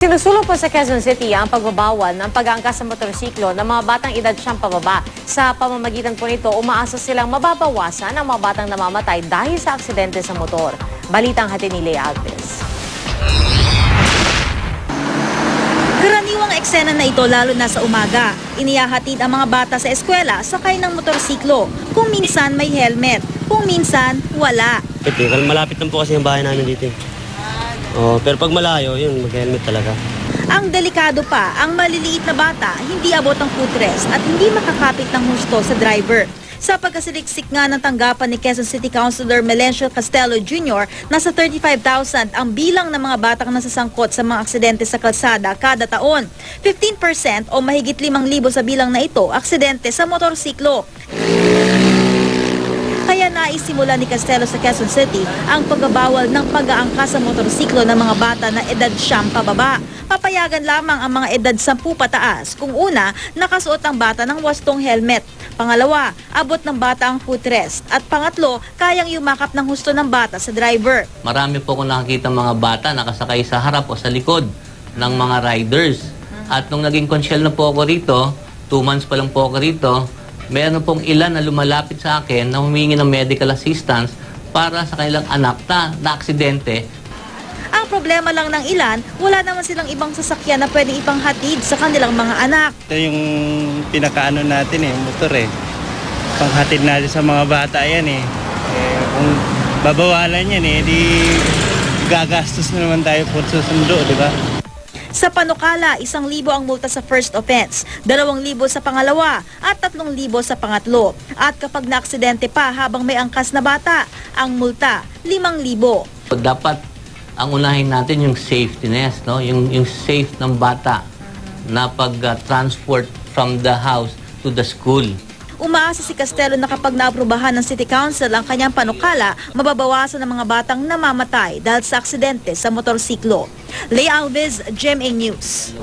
Sinusulong po sa Quezon City ang pagbabawal ng pag-aangkas sa motorsiklo ng mga batang edad siyang pababa. Sa pamamagitan po nito, umaasa silang mababawasan ang mga batang namamatay dahil sa aksidente sa motor. Balitang hatid ni Lea Alves. Karaniwang eksena na ito lalo na sa umaga. Inihahatid ang mga bata sa eskwela sakay ng motorsiklo. Kung minsan may helmet, kung minsan wala. Malapit lang po kasi yung bahay namin dito. Pero pag malayo, yun, mag-helmet talaga. Ang delikado pa, ang maliliit na bata hindi abot ang footrest at hindi makakapit ng husto sa driver. Sa pagkasiliksik nga ng tanggapan ni Quezon City Councilor Melencio Castelo Jr., nasa 35,000 ang bilang ng mga batang nasasangkot sa mga aksidente sa kalsada kada taon. 15% o mahigit 5,000 sa bilang na ito, aksidente sa motorsiklo. Kaya naisimula ni Castelo sa Quezon City ang pagbabawal ng pag-aangkas sa motorsiklo ng mga bata na edad siyam pababa. Papayagan lamang ang mga edad 10 pataas kung una, nakasuot ang bata ng wastong helmet. Pangalawa, abot ng bata ang footrest. At pangatlo, kayang yumakap ng husto ng bata sa driver. Marami po akong nakakita mga bata nakasakay sa harap o sa likod ng mga riders. At nung naging consyal na po ako rito, 2 months pa lang po ako rito, meron pong ilan na lumalapit sa akin na humingi ng medical assistance para sa kanilang anak na aksidente. Ang problema lang ng ilan, wala naman silang ibang sasakyan na pwedeng ipanghatid sa kanilang mga anak. Ito yung pinakaano natin motor Panghatid natin sa mga bata yan kung babawalan yan di gagastos na naman tayo por susundo, di ba? Sa panukala, 1,000 ang multa sa first offense, 2,000 sa pangalawa at 3,000 sa pangatlo. At kapag naaksidente pa habang may angkas na bata, ang multa 5,000. Dapat ang unahin natin yung safetyness, no? Yung safe ng bata na pag-transport from the house to the school. Umaasa si Castelo na kapag naaprubahan ng City Council ang kanyang panukala, mababawasan ang mga batang namamatay dahil sa aksidente sa motorsiklo. Lea Alves, GMA News.